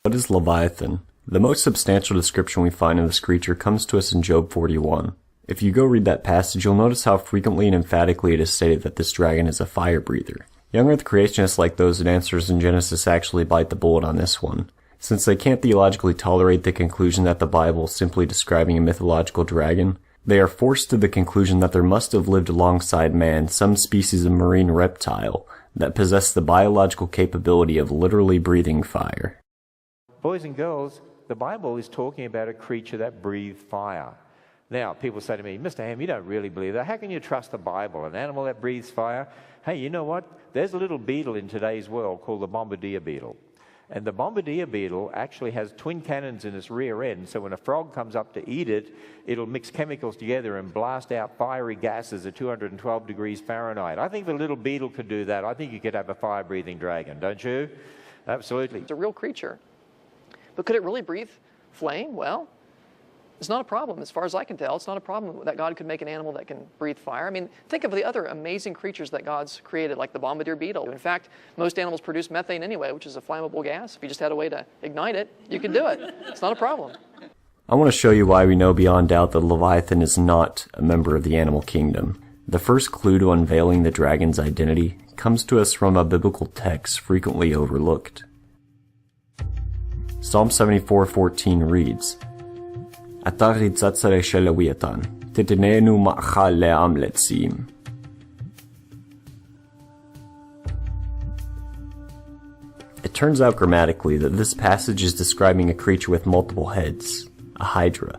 What is Leviathan? The most substantial description we find of this creature comes to us in Job 41. If you go read that passage, you'll notice how frequently and emphatically it is stated that this dragon is a fire breather. Young Earth creationists like those in Answers in Genesis actually bite the bullet on this one, since they can't theologically tolerate the conclusion that the Bible is simply describing a mythological dragon. They are forced to the conclusion that there must have lived alongside man some species of marine reptile that possessed the biological capability of literally breathing fire. Boys and girls, the Bible is talking about a creature that breathed fire. Now, people say to me, Mr. Ham, you don't really believe that. How can you trust the Bible, an animal that breathes fire? Hey, you know what? There's a little beetle in today's world called the bombardier beetle. And the bombardier beetle actually has twin cannons in its rear end, so when a frog comes up to eat it, it'll mix chemicals together and blast out fiery gases at 212 degrees Fahrenheit. I think the little beetle could do that. I think you could have a fire-breathing dragon, don't you? Absolutely. It's a real creature. But could it really breathe flame? Well, it's not a problem. As far as I can tell, it's not a problem that God could make an animal that can breathe fire. I mean, think of the other amazing creatures that God's created, like the bombardier beetle. In fact, most animals produce methane anyway, which is a flammable gas. If you just had a way to ignite it, you could do it. It's not a problem. I want to show you why we know beyond doubt that Leviathan is not a member of the animal kingdom. The first clue to unveiling the dragon's identity comes to us from a biblical text frequently overlooked. Psalm 74:14 reads, Atari tzatzare Leviathan, titinenu ma'chal le'am letzim. It turns out grammatically that this passage is describing a creature with multiple heads, a hydra.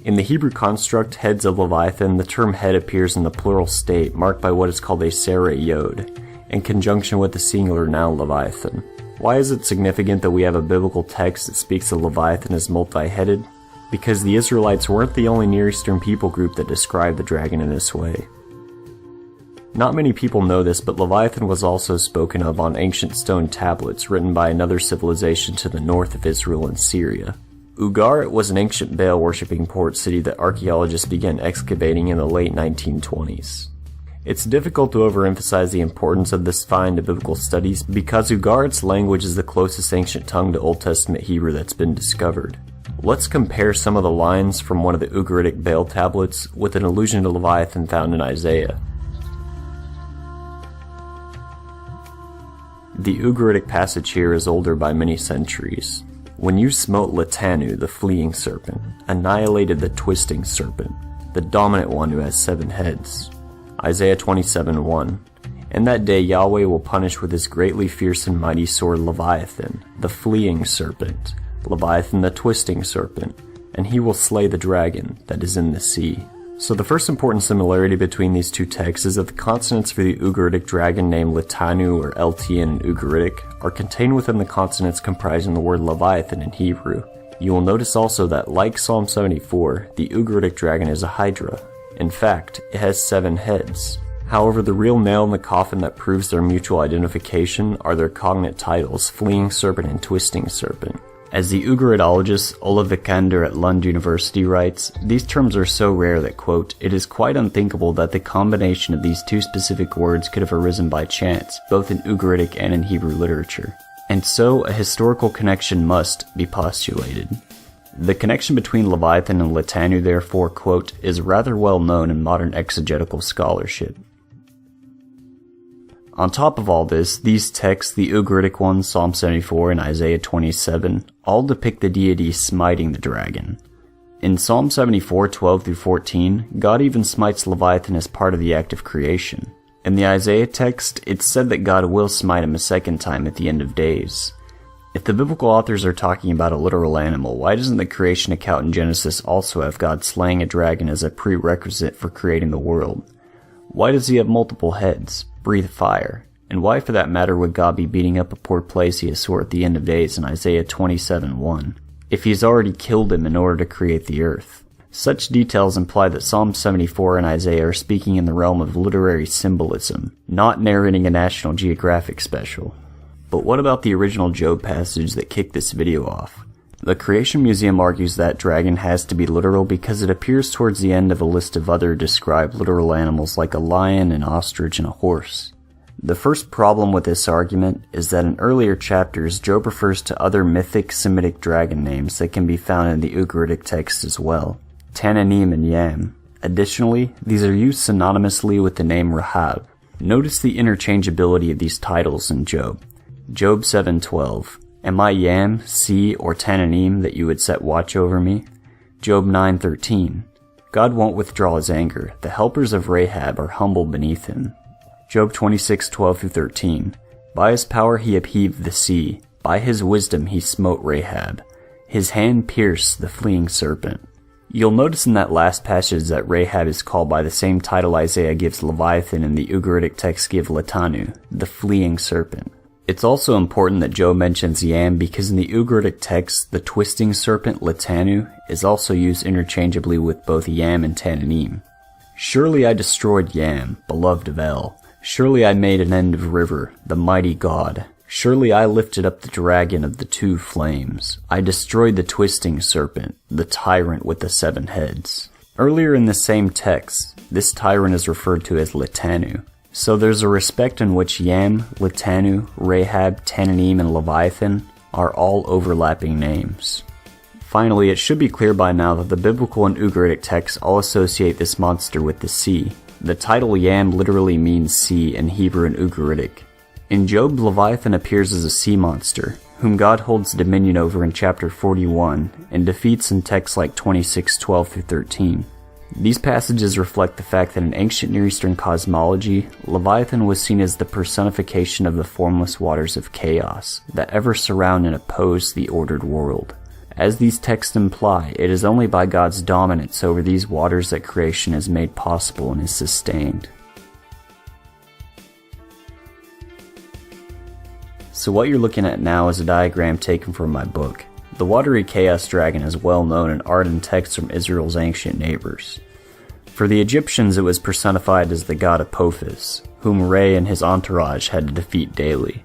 In the Hebrew construct heads of Leviathan, the term head appears in the plural state marked by what is called a sereh yod, in conjunction with the singular noun Leviathan. Why is it significant that we have a biblical text that speaks of Leviathan as multi-headed? Because the Israelites weren't the only Near Eastern people group that described the dragon in this way. Not many people know this, but Leviathan was also spoken of on ancient stone tablets written by another civilization to the north of Israel and Syria. Ugarit was an ancient Baal-worshipping port city that archaeologists began excavating in the late 1920s. It's difficult to overemphasize the importance of this find to biblical studies because Ugarit's language is the closest ancient tongue to Old Testament Hebrew that's been discovered. Let's compare some of the lines from one of the Ugaritic Baal tablets with an allusion to Leviathan found in Isaiah. The Ugaritic passage here is older by many centuries. When you smote Letanu, the fleeing serpent, annihilated the twisting serpent, the dominant one who has 7 heads. Isaiah 27:1. In that day Yahweh will punish with his greatly fierce and mighty sword Leviathan, the fleeing serpent, Leviathan the twisting serpent, and he will slay the dragon that is in the sea. So the first important similarity between these two texts is that the consonants for the Ugaritic dragon named Litanu or Ltn in Ugaritic are contained within the consonants comprising the word Leviathan in Hebrew. You will notice also that, like Psalm 74, the Ugaritic dragon is a hydra. In fact, it has 7 heads. However, the real nail in the coffin that proves their mutual identification are their cognate titles, Fleeing Serpent and Twisting Serpent. As the Ugaritologist Ola Vikander at Lund University writes, these terms are so rare that, quote, it is quite unthinkable that the combination of these two specific words could have arisen by chance, both in Ugaritic and in Hebrew literature. And so, a historical connection must be postulated. The connection between Leviathan and Litanu, therefore, quote, is rather well known in modern exegetical scholarship. On top of all this, these texts, the Ugaritic ones, Psalm 74 and Isaiah 27, all depict the deity smiting the dragon. In Psalm 74, 12-14, God even smites Leviathan as part of the act of creation. In the Isaiah text, it's said that God will smite him a second time at the end of days. If the biblical authors are talking about a literal animal, why doesn't the creation account in Genesis also have God slaying a dragon as a prerequisite for creating the world? Why does he have multiple heads, breathe fire, and why for that matter would God be beating up a poor plesiosaur at the end of days in Isaiah 27:1, if he's already killed him in order to create the earth? Such details imply that Psalm 74 and Isaiah are speaking in the realm of literary symbolism, not narrating a National Geographic special. But what about the original Job passage that kicked this video off? The Creation Museum argues that dragon has to be literal because it appears towards the end of a list of other described literal animals like a lion, an ostrich, and a horse. The first problem with this argument is that in earlier chapters, Job refers to other mythic Semitic dragon names that can be found in the Ugaritic text as well, Tananim and Yam. Additionally, these are used synonymously with the name Rahab. Notice the interchangeability of these titles in Job. Job 7:12, Am I Yam, sea, or Tananim that you would set watch over me? Job 9:13, God won't withdraw his anger. The helpers of Rahab are humble beneath him. Job 26:12-13, By his power he upheaved the sea. By his wisdom he smote Rahab. His hand pierced the fleeing serpent. You'll notice in that last passage that Rahab is called by the same title Isaiah gives Leviathan and the Ugaritic text give Latanu, the fleeing serpent. It's also important that Job mentions Yam because in the Ugaritic text, the twisting serpent Latanu is also used interchangeably with both Yam and Tananim. Surely I destroyed Yam, beloved of El. Surely I made an end of River, the mighty God. Surely I lifted up the dragon of the two flames. I destroyed the twisting serpent, the tyrant with the 7 heads. Earlier in the same text, this tyrant is referred to as Latanu. So there's a respect in which Yam, Latanu, Rahab, Tananim, and Leviathan are all overlapping names. Finally, it should be clear by now that the biblical and Ugaritic texts all associate this monster with the sea. The title Yam literally means sea in Hebrew and Ugaritic. In Job, Leviathan appears as a sea monster, whom God holds dominion over in chapter 41, and defeats in texts like 26:12-13. These passages reflect the fact that in ancient Near Eastern cosmology, Leviathan was seen as the personification of the formless waters of chaos that ever surround and oppose the ordered world. As these texts imply, it is only by God's dominance over these waters that creation is made possible and is sustained. So what you're looking at now is a diagram taken from my book. The watery chaos dragon is well known in art and texts from Israel's ancient neighbors. For the Egyptians it was personified as the god Apophis, whom Re and his entourage had to defeat daily.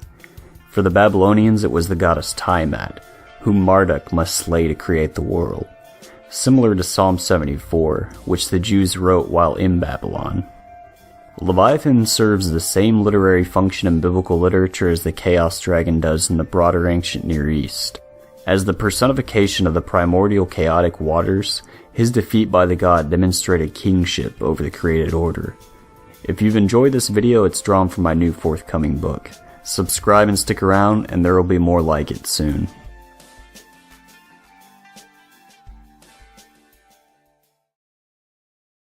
For the Babylonians it was the goddess Tiamat, whom Marduk must slay to create the world, similar to Psalm 74, which the Jews wrote while in Babylon. Leviathan serves the same literary function in biblical literature as the chaos dragon does in the broader ancient Near East. As the personification of the primordial chaotic waters, his defeat by the god demonstrated kingship over the created order. If you've enjoyed this video, it's drawn from my new forthcoming book. Subscribe and stick around, and there will be more like it soon.